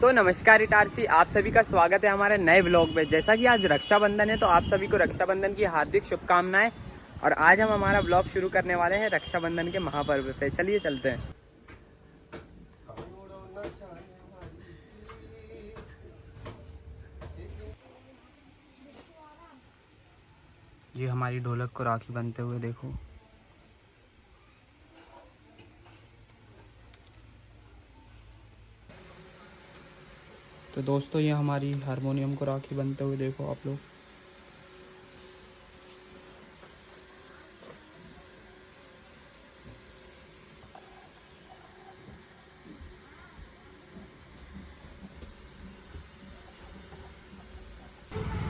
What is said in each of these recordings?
तो नमस्कार इटारसी, आप सभी का स्वागत है हमारे नए व्लॉग में। जैसा कि आज रक्षाबंधन है तो आप सभी को रक्षाबंधन की हार्दिक शुभकामनाएं। और आज हम हमारा व्लॉग शुरू करने वाले हैं रक्षाबंधन के महापर्व पे। चलिए चलते हैं। ये हमारी ढोलक को राखी बनते हुए देखो। तो दोस्तों ये हमारी हारमोनियम को राखी बनते हुए देखो आप लोग।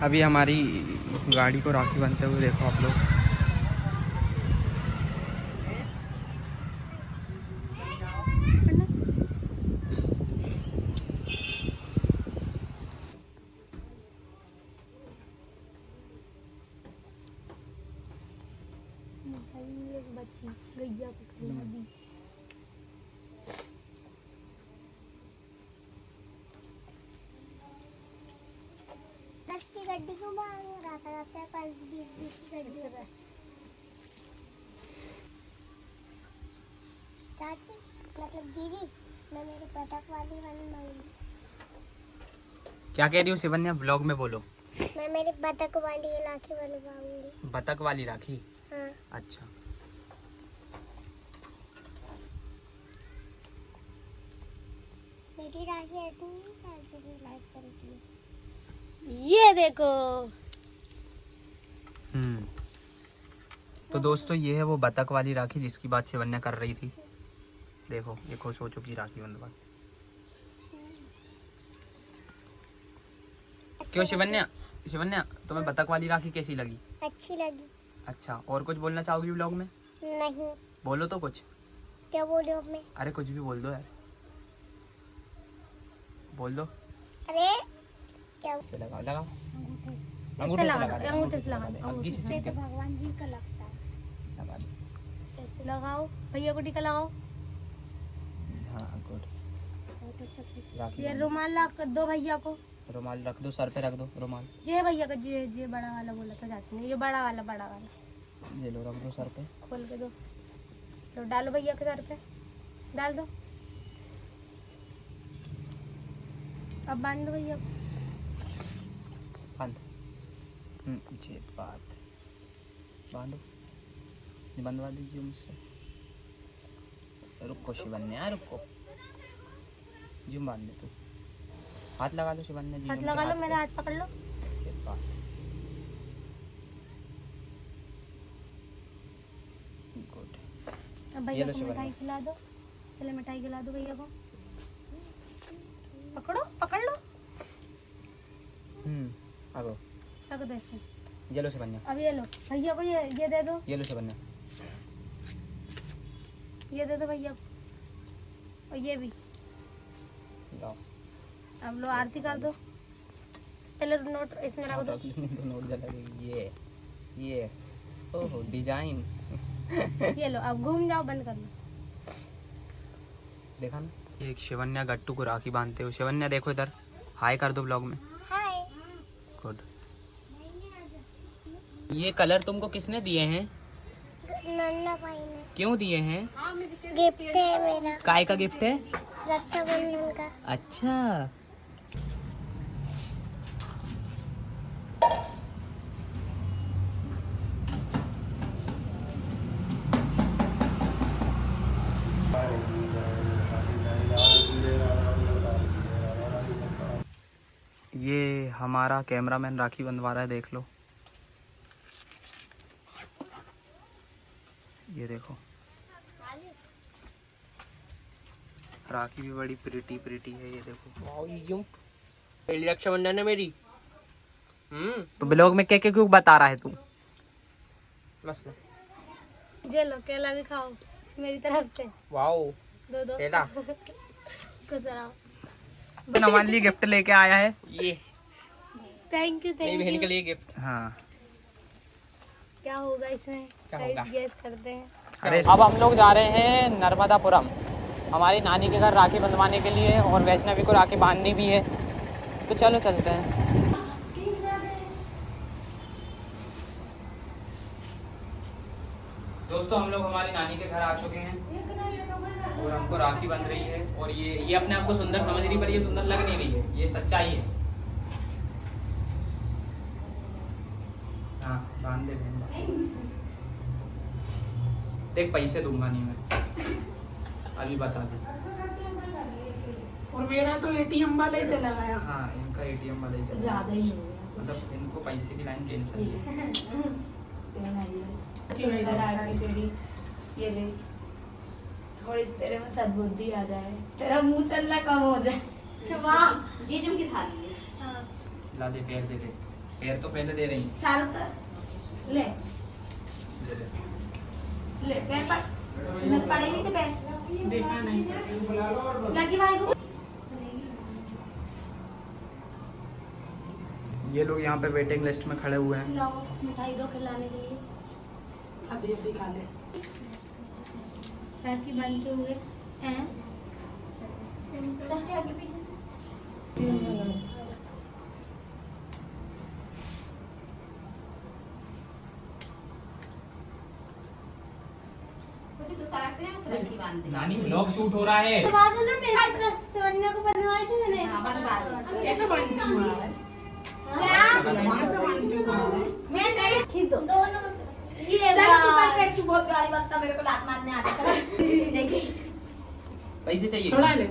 अभी हमारी गाड़ी को राखी बनते हुए देखो आप लोग। की गड्डी को रहता है 5-20 गड्डी है। चाची मतलब दीदी, मैं मेरी बतख वाली बनवाऊंगी। क्या कह रही हूँ शिवन्या, ब्लॉग में बोलो। मैं मेरी बतख वाली राखी बनवाऊंगी। बतख वाली राखी? हाँ। अच्छा। मेरी राखी ऐसी नहीं है जिसमें लाइट चलती है। ये देखो। तो दोस्तों ये है वो बतख वाली राखी जिसकी बात शिवन्या कर रही थी। देखो ये खुश हो चुकी राखी बंधवा। क्यों शिवन्या, शिवन्या तुम्हें बतख वाली राखी कैसी लगी? अच्छी लगी। अच्छा, और कुछ बोलना चाहोगी व्लॉग में? नहीं। बोलो तो कुछ। क्या बोलूं अब मैं? अरे कुछ भी बोल दो यार, बोल दो। अरे क्या से लगाओ लगाओ, इससे लगा दो, अंगूठे से लगा दो। अंगूठे से तो भगवान जी का लगता है। लगा दो। ऐसे लगाओ, भैया को टीका लगाओ। हाँ गुड। राखी ये रुमाल ला दो भैया को। रुमाल रख दो, सर पे रख दो रुमाल। ये भैया का जे बड़ा वाला बोला था चाची ने, ये बड़ा वाला ये लो रख दो सर पे। खोल के दो। तो डालो भैया के सर पे, डाल दो। अब बांध दो भैया को। बांध। ये बात बांधो, ये बंधवा दीजिए मुझसे। रुको शिवन्या रुको, जिम बांध दे तू। हाथ लगा लो शिवन्या जी, हाथ लगा लो, मेरा हाथ पकड़ लो। ये बात गुड। अब भैया को मिठाई खिला दो। पहले मिठाई खिला दो भैया को। पकड़ो, पकड़ लो। अब रख दो इसमें। ये लो शिवन्या। अब ये लो भैया को, ये दे दो। ये लो शिवन्या। ये दे दो भैया को, और ये भी लाओ। अब लो आरती कर दो। पहले नोट इसमें रख दो। तो नोट जला। ये ओहो डिजाइन। ये लो, अब घूम जाओ, बंद कर लो। देखा ना, एक शिवन्या गट्टू को राखी बांधते हो। शिवन्या देखो इधर, हाय कर दो ब्लॉग में। हाय। गुड। ये कलर तुमको किसने दिए हैं? नन्ना भाई ने। क्यों दिए हैं? गिफ्ट है मेरा। काय का गिफ्ट है? रक्षाबंधन का। अच्छा। ये हमारा कैमरामैन राखी बंधवा रहा है, देख लो। ये देखो राखी भी बड़ी प्रिटी है, ये देखो। पहली रक्षाबंधन है मेरी। तो ब्लॉग में क्या क्या क्यों बता रहा है तू? बस ये लो, केला भी खाओ मेरी तरफ से। वाओ दो केला। खुश रहो। तो हमारे लिए गिफ्ट लेके आया है। ये थैंक यू, मेरी थैंक बहन के यू। लिए गिफ्ट। हाँ क्या होगा इसमें? क्या होगा? गेस करते हैं। अरे अब हम लोग जा रहे हैं नर्मदापुरम। हमारी नानी के घर राखी बंधवाने के लिए और वैष्णवी को राखी बांधनी भी है, तो चलो चलते हैं। दोस्तों हम लोग हमारी नानी के घर आ चुके हैं और हमको राखी बंध रही है और ये अपने आप को सुंदर समझ रही, पर ये सुंदर लग नहीं रही है, ये सच्चाई है। हाँ बांध दे बहन। देख पैसे दूंगा नहीं मैं, अभी बता दे। और मेरा तो एटीएम वाला ही चला गया। हाँ इनका एटीएम वाला ही चल रहा ज्यादा है, ही हो गया। मतलब इनको पैसे की लाइन कैंसिल है। ये देख, थोड़ी सी तेरे में सद्बुद्धि आ जाए, तेरा मुंह चलना कम हो जाए। वाह जीजू की थाली है। ला दे, पैर दे दे, पैर तो पहले दे रही हैं। सारू ले दे दे। ले पैर पर पड़े नहीं थे पैर, देखा नहीं। लड़की भाई को ये लोग यहाँ पे वेटिंग लिस्ट में खड़े हुए हैं। लाओ मिठाई दो खिलाने के लिए। आधी आधी खा ले। राखी बन के हुए हैं। सृष्टि आगे पीछे से। उसी तो सारखते हैं, मैं सृष्टि बांध दे। नानी व्लॉग शूट हो रहा है। बाद में ना मेरा सोनिया को बनवाई थी मैंने। हाँ, बनवा दे। कैसे बांधती हूँ यार? क्या? वहाँ से बांधती हूँ। मैं नहीं खींच दो। दोनों ये चल तू कर बैठ, तू बहुत गाली बकता, मेरे को लात मारने आता चल। देखिए पैसे चाहिए? चढ़ा ले,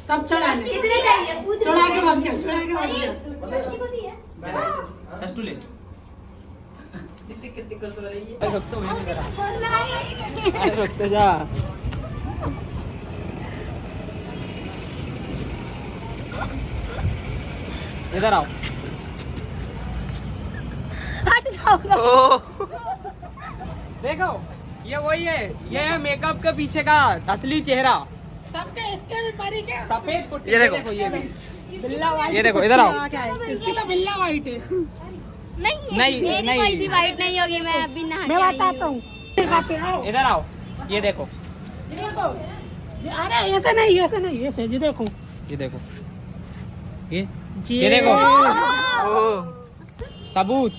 सब चढ़ा ले। कितने चाहिए पूछ चढ़ा के भाग जा, चढ़ा के भाग अरे जा। सृष्टि को दिए। सस्टू ले। कितनी कसर है ये? रुक तो वेट करा। अरे रुक तो जा। इधर आओ। हट जाओ। देखो ये वही है, ये है मेकअप के पीछे का असली चेहरा। सबके इसके भी परी क्या? सफेद पुट्टी। ये देखो, ये भी। बिल्ला वाइट। ये देखो, इधर आओ। इसकी तो बिल्ला वाइट है। नहीं नहीं, मेरी कोई सी वाइट नहीं होगी, मैं अभी नहा मैं के आई बताता हूँ। हूँ। दिखाते आओ। इधर आओ, ये देखो, ये देखो। अरे ऐसे नहीं, ऐसे नहीं, ऐसे जी देखो। ये देखो, ये देखो। सबूत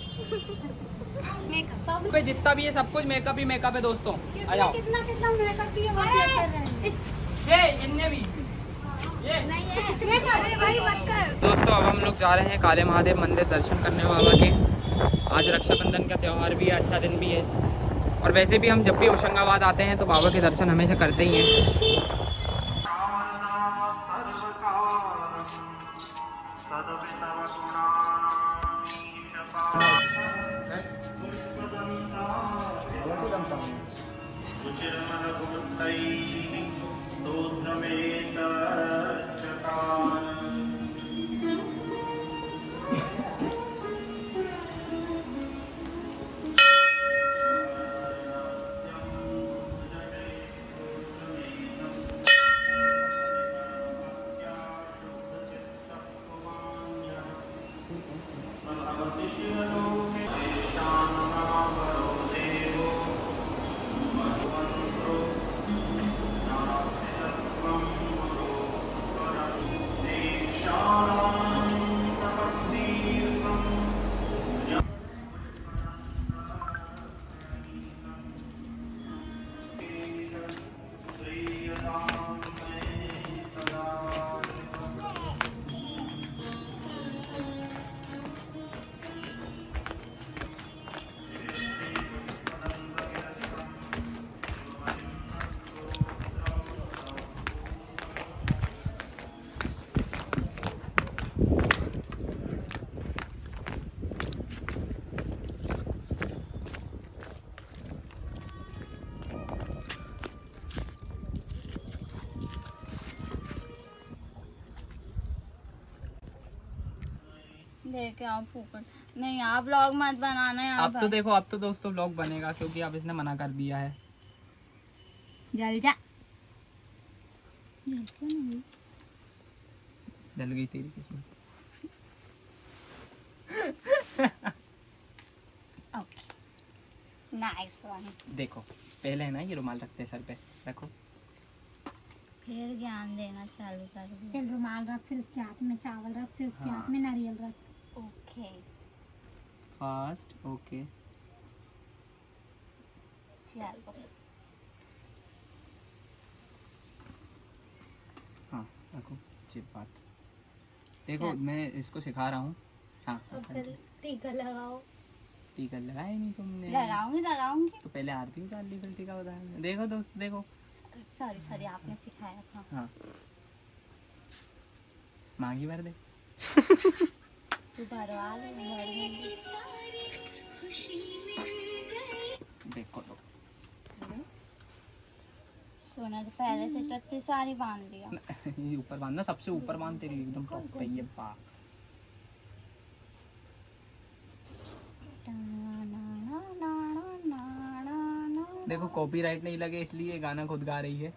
पे जितना भी है सब कुछ मेकअप ही मेकअप है दोस्तों। आ जाओ। कितना कितना मेकअप किया वो चेक कर रहे हैं। ये इनने भी दोस्तों अब हम लोग जा रहे हैं काले महादेव मंदिर दर्शन करने बाबा के। आज रक्षाबंधन का त्यौहार भी है, अच्छा दिन भी है, और वैसे भी हम जब भी होशंगाबाद आते हैं तो बाबा के दर्शन हमेशा करते ही हैं। देखे आप फूकट नहीं, आप व्लॉग मत बनाना यहाँ अब तो देखो, अब तो दोस्तों व्लॉग बनेगा क्योंकि अब इसने मना कर दिया है। जल जा। जल गई तेरी किस्मत। Nice one. देखो पहले है ना ये रुमाल रखते हैं सर पे, रखो। फिर ज्ञान देना चालू कर दिया। फिर रुमाल रख, फिर उसके हाथ में चावल रख, फिर उसके हाथ में नारियल रख। Okay fast okay. चलो हाँ रखो चिप बात। देखो मैं इसको सिखा रहा हूँ। हाँ अब फिर टीका लगाओ। टीका लगाया नहीं तुमने। लगाऊंगी। तो पहले आरती उतार ली फिर टीका बता। देखो दोस्त देखो। सॉरी आपने सिखाया था। हाँ मांगी भर दे। तू भरवा ले, भर दूंगी। देखो तो सोना तो पहले से तो इतनी सारी बांध दिया। ये ऊपर बांधना, सबसे ऊपर बांध, तेरी एकदम टॉप पे ये पा। देखो कॉपीराइट नहीं लगे इसलिए गाना खुद गा रही है।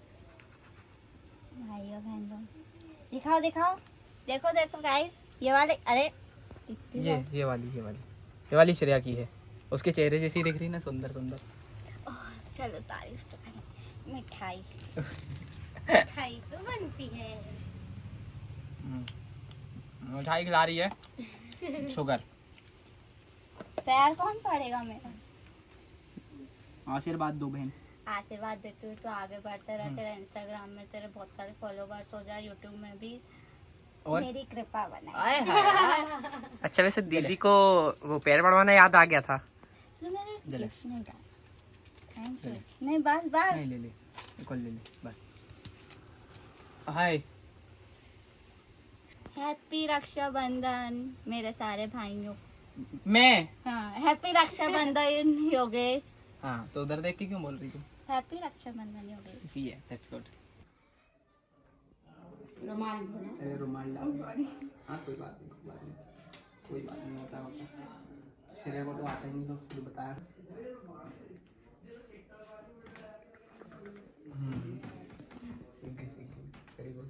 भाइयों बहनों दिखाओ देखो गाइस, ये वाले। अरे ये वाली श्रेया की है। उसके चेहरे जैसी दिख रही ना, सुंदर सुंदर। चलो तारीफ तो करें। मिठाई तो बनती है। मिठाई खिला रही है शुगर। पैर कौन पड़ेगा मेरा? आशीर्वाद दो बहन। आशीर्वाद देती हूँ तो आगे बढ़ते रहे। तेरा इंस्टाग्राम में तेरे बहुत सारे फॉलोवर्स हो जाए, यूट्यूब में भी और मेरी कृपा बनाए। आए हाय। अच्छा वैसे दीदी को वो पैर बढ़वाना याद आ गया था। तो मैंने जले। गिफ्ट नहीं डाला। Thank you. नहीं बस नहीं ले एक और ले बस। हाय हैप्पी रक्षाबंधन मेरे सारे भाइयों। मैं। हाँ हैप्पी रक्षाबंधन योगेश। हाँ तो उधर देख के क्यों बोल रही तुम? हैप्पी रक्षाबंधन योगेश। सी है दैट्स गुड। रुमाल रुमाल डाल। हाँ कोई बात नहीं होता। श्रेया को तो आता ही नहीं, तो उसको बताया। Very good.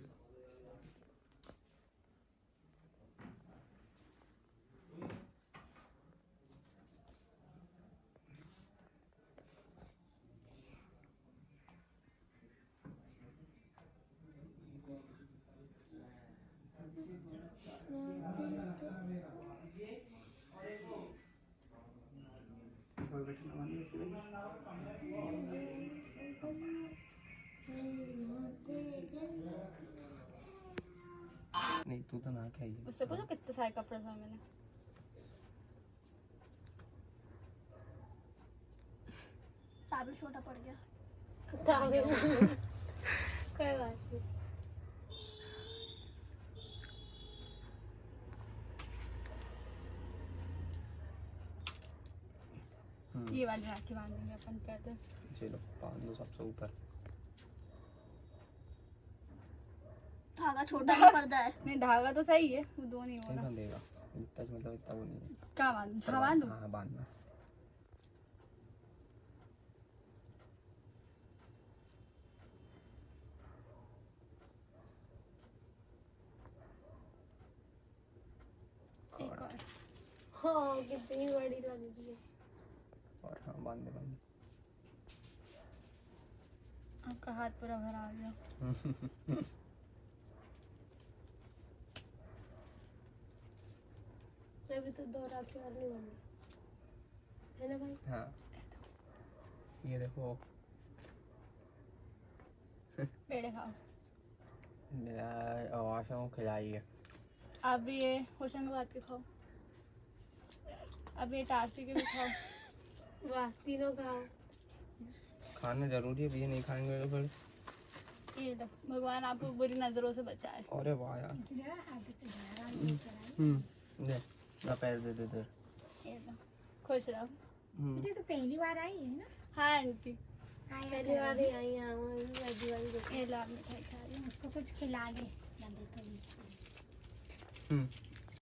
नहीं तू तो ना क्या ही है। उससे पूछो कितने सारे कपड़े धोए मैंने। ताबी छोटा पड़ गया। कोई बात नहीं। ये वाली राखी बांधेंगे अपन पहले। चलो बांध दो सबसे ऊपर। धागा छोटा ही पड़ता है। नहीं धागा तो सही है, वो दो नहीं हो रहा। नहीं देगा इतना, मतलब इतना वो नहीं है। क्या बांधूं? हाँ बांधूं। हाँ बांधना। एक और। हाँ कितनी बड़ी लग रही है। और हाँ बांधे बांधे। आपका हाथ पूरा भरा आ गया। अभी तो दो राखी और नहीं बनी है ना भाई? हाँ ये देखो पेड़े खाओ। मेरा आवाज़ को खिलाई है। आप भी ये होशंगाबाद के खाओ। अब ये टारसी के भी खाओ। वाह तीनों खाओ। खाना जरूरी है, ये नहीं खाएंगे तो फिर। ये लो भगवान आपको बुरी नजरों से बचाए। अरे वाह यार। दे ना पैर दे दे दे। ये लो खुश रहो। मुझे तो पहली बार आई है ना। हाँ आंटी पहली बार ही आई है। ये लो आप मिठाई खा रही हूँ। उसको कुछ खिला दे। हम्म